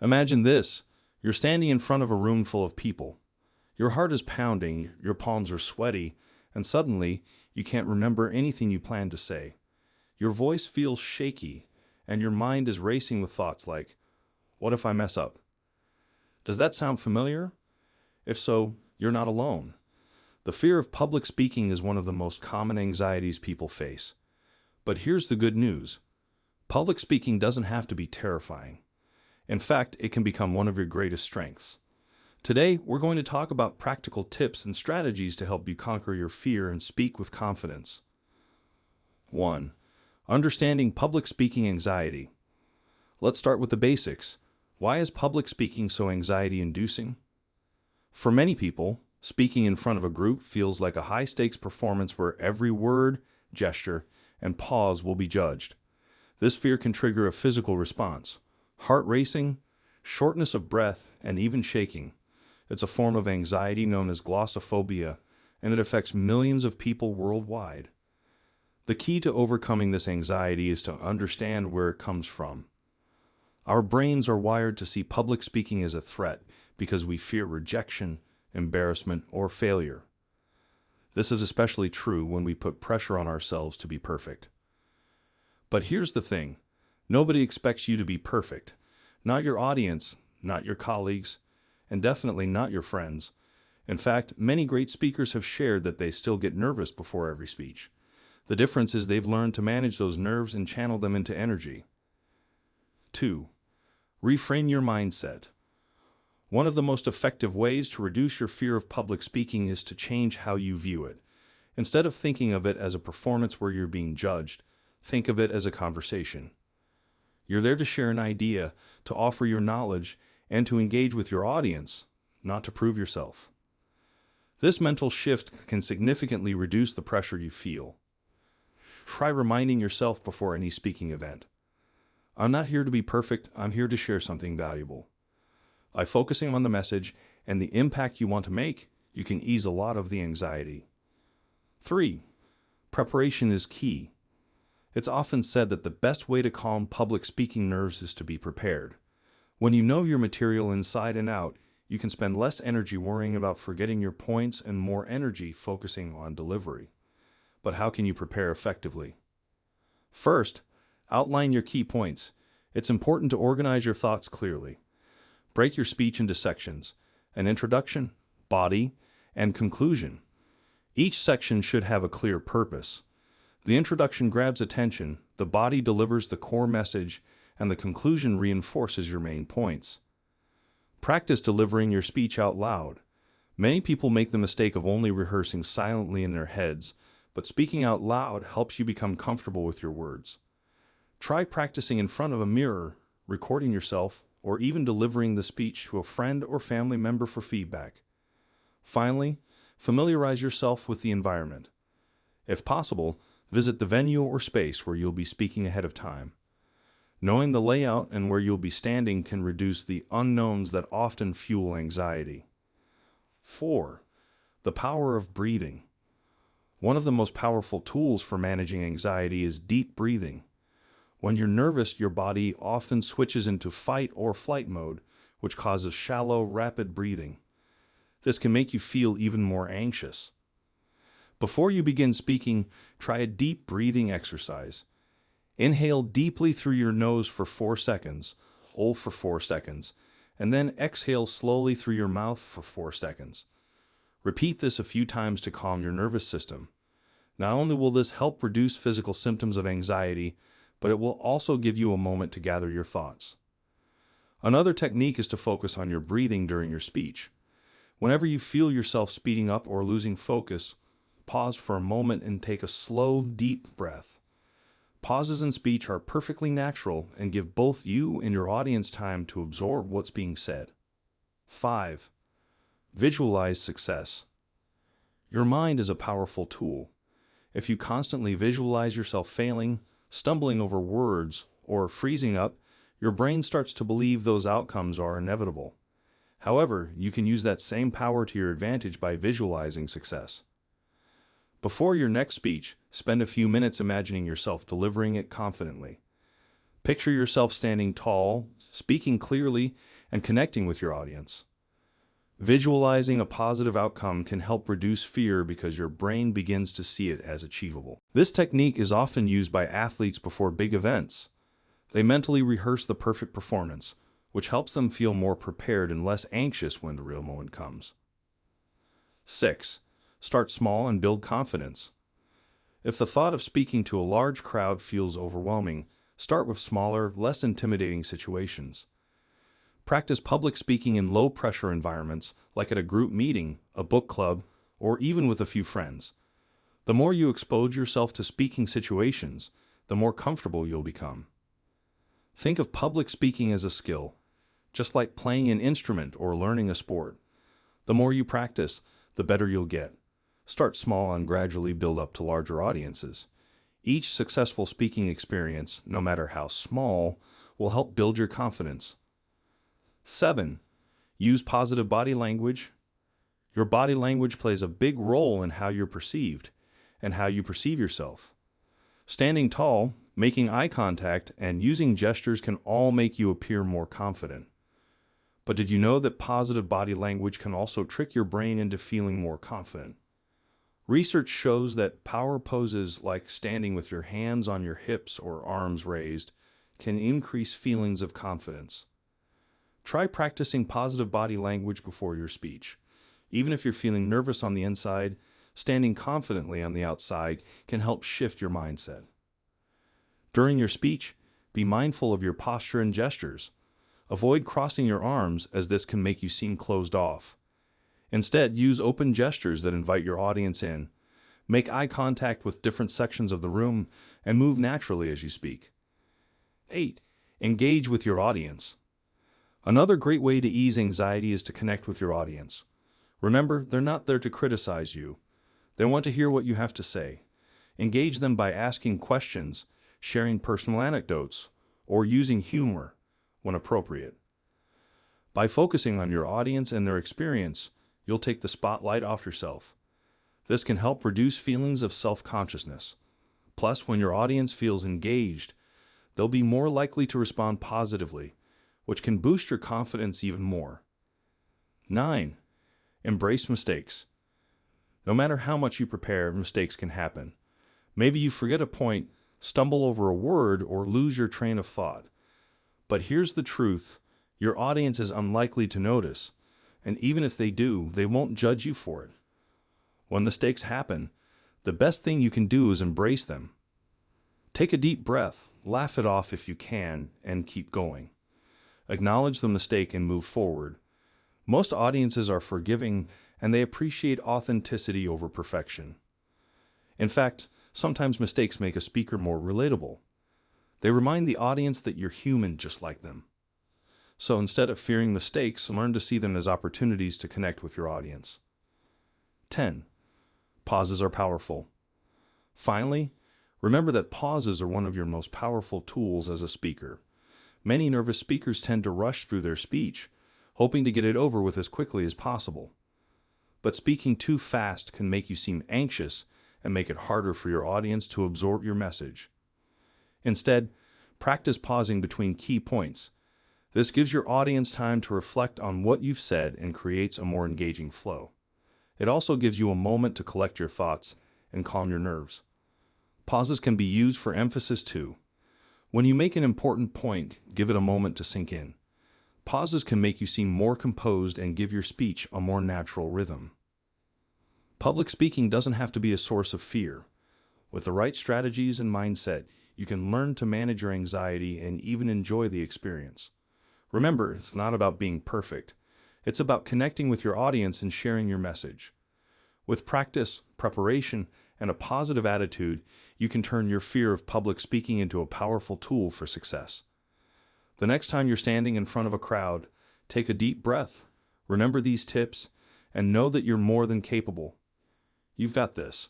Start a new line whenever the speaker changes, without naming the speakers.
Imagine this. You're standing in front of a room full of people. Your heart is pounding, your palms are sweaty, and suddenly you can't remember anything you planned to say. Your voice feels shaky, and your mind is racing with thoughts like, what if I mess up? Does that sound familiar? If so, you're not alone. The fear of public speaking is one of the most common anxieties people face. But here's the good news. Public speaking doesn't have to be terrifying. In fact, it can become one of your greatest strengths. Today, we're going to talk about practical tips and strategies to help you conquer your fear and speak with confidence. 1. Understanding public speaking anxiety. Let's start with the basics. Why is public speaking so anxiety-inducing? For many people, speaking in front of a group feels like a high-stakes performance where every word, gesture, and pause will be judged. This fear can trigger a physical response: heart racing, shortness of breath, and even shaking. It's a form of anxiety known as glossophobia, and it affects millions of people worldwide. The key to overcoming this anxiety is to understand where it comes from. Our brains are wired to see public speaking as a threat because we fear rejection, embarrassment, or failure. This is especially true when we put pressure on ourselves to be perfect. But here's the thing. Nobody expects you to be perfect. Not your audience, not your colleagues, and definitely not your friends. In fact, many great speakers have shared that they still get nervous before every speech. The difference is they've learned to manage those nerves and channel them into energy. 2. Reframe your mindset. One of the most effective ways to reduce your fear of public speaking is to change how you view it. Instead of thinking of it as a performance where you're being judged, think of it as a conversation. You're there to share an idea, to offer your knowledge, and to engage with your audience, not to prove yourself. This mental shift can significantly reduce the pressure you feel. Try reminding yourself before any speaking event. I'm not here to be perfect, I'm here to share something valuable. By focusing on the message and the impact you want to make, you can ease a lot of the anxiety. 3. Preparation is key. It's often said that the best way to calm public speaking nerves is to be prepared. When you know your material inside and out, you can spend less energy worrying about forgetting your points and more energy focusing on delivery. But how can you prepare effectively? First, outline your key points. It's important to organize your thoughts clearly. Break your speech into sections: an introduction, body, and conclusion. Each section should have a clear purpose. The introduction grabs attention, the body delivers the core message, and the conclusion reinforces your main points. Practice delivering your speech out loud. Many people make the mistake of only rehearsing silently in their heads, but speaking out loud helps you become comfortable with your words. Try practicing in front of a mirror, recording yourself, or even delivering the speech to a friend or family member for feedback. Finally, familiarize yourself with the environment. If possible, visit the venue or space where you'll be speaking ahead of time. Knowing the layout and where you'll be standing can reduce the unknowns that often fuel anxiety. 4. The power of breathing. One of the most powerful tools for managing anxiety is deep breathing. When you're nervous, your body often switches into fight or flight mode, which causes shallow, rapid breathing. This can make you feel even more anxious. Before you begin speaking, try a deep breathing exercise. Inhale deeply through your nose for 4 seconds, hold for 4 seconds, and then exhale slowly through your mouth for 4 seconds. Repeat this a few times to calm your nervous system. Not only will this help reduce physical symptoms of anxiety, but it will also give you a moment to gather your thoughts. Another technique is to focus on your breathing during your speech. Whenever you feel yourself speeding up or losing focus, pause for a moment and take a slow, deep breath. Pauses in speech are perfectly natural and give both you and your audience time to absorb what's being said. 5. Visualize success. Your mind is a powerful tool. If you constantly visualize yourself failing, stumbling over words, or freezing up, your brain starts to believe those outcomes are inevitable. However, you can use that same power to your advantage by visualizing success. Before your next speech, spend a few minutes imagining yourself delivering it confidently. Picture yourself standing tall, speaking clearly, and connecting with your audience. Visualizing a positive outcome can help reduce fear because your brain begins to see it as achievable. This technique is often used by athletes before big events. They mentally rehearse the perfect performance, which helps them feel more prepared and less anxious when the real moment comes. 6. Start small and build confidence. If the thought of speaking to a large crowd feels overwhelming, start with smaller, less intimidating situations. Practice public speaking in low-pressure environments, like at a group meeting, a book club, or even with a few friends. The more you expose yourself to speaking situations, the more comfortable you'll become. Think of public speaking as a skill, just like playing an instrument or learning a sport. The more you practice, the better you'll get. Start small and gradually build up to larger audiences. Each successful speaking experience, no matter how small, will help build your confidence. 7. Use positive body language. Your body language plays a big role in how you're perceived and how you perceive yourself. Standing tall, making eye contact, and using gestures can all make you appear more confident. But did you know that positive body language can also trick your brain into feeling more confident? Research shows that power poses like standing with your hands on your hips or arms raised can increase feelings of confidence. Try practicing positive body language before your speech. Even if you're feeling nervous on the inside, standing confidently on the outside can help shift your mindset. During your speech, be mindful of your posture and gestures. Avoid crossing your arms, as this can make you seem closed off. Instead, use open gestures that invite your audience in. Make eye contact with different sections of the room and move naturally as you speak. 8. Engage with your audience. Another great way to ease anxiety is to connect with your audience. Remember, they're not there to criticize you. They want to hear what you have to say. Engage them by asking questions, sharing personal anecdotes, or using humor when appropriate. By focusing on your audience and their experience, you'll take the spotlight off yourself. This can help reduce feelings of self-consciousness. Plus, when your audience feels engaged, they'll be more likely to respond positively, which can boost your confidence even more. 9. Embrace mistakes. No matter how much you prepare, mistakes can happen. Maybe you forget a point, stumble over a word, or lose your train of thought. But here's the truth. Your audience is unlikely to notice, and even if they do, they won't judge you for it. When mistakes happen, the best thing you can do is embrace them. Take a deep breath, laugh it off if you can, and keep going. Acknowledge the mistake and move forward. Most audiences are forgiving, and they appreciate authenticity over perfection. In fact, sometimes mistakes make a speaker more relatable. They remind the audience that you're human just like them. So instead of fearing mistakes, learn to see them as opportunities to connect with your audience. 10. Pauses are powerful. Finally, remember that pauses are one of your most powerful tools as a speaker. Many nervous speakers tend to rush through their speech, hoping to get it over with as quickly as possible. But speaking too fast can make you seem anxious and make it harder for your audience to absorb your message. Instead, practice pausing between key points. This gives your audience time to reflect on what you've said and creates a more engaging flow. It also gives you a moment to collect your thoughts and calm your nerves. Pauses can be used for emphasis too. When you make an important point, give it a moment to sink in. Pauses can make you seem more composed and give your speech a more natural rhythm. Public speaking doesn't have to be a source of fear. With the right strategies and mindset, you can learn to manage your anxiety and even enjoy the experience. Remember, it's not about being perfect. It's about connecting with your audience and sharing your message. With practice, preparation, and a positive attitude, you can turn your fear of public speaking into a powerful tool for success. The next time you're standing in front of a crowd, take a deep breath, remember these tips, and know that you're more than capable. You've got this.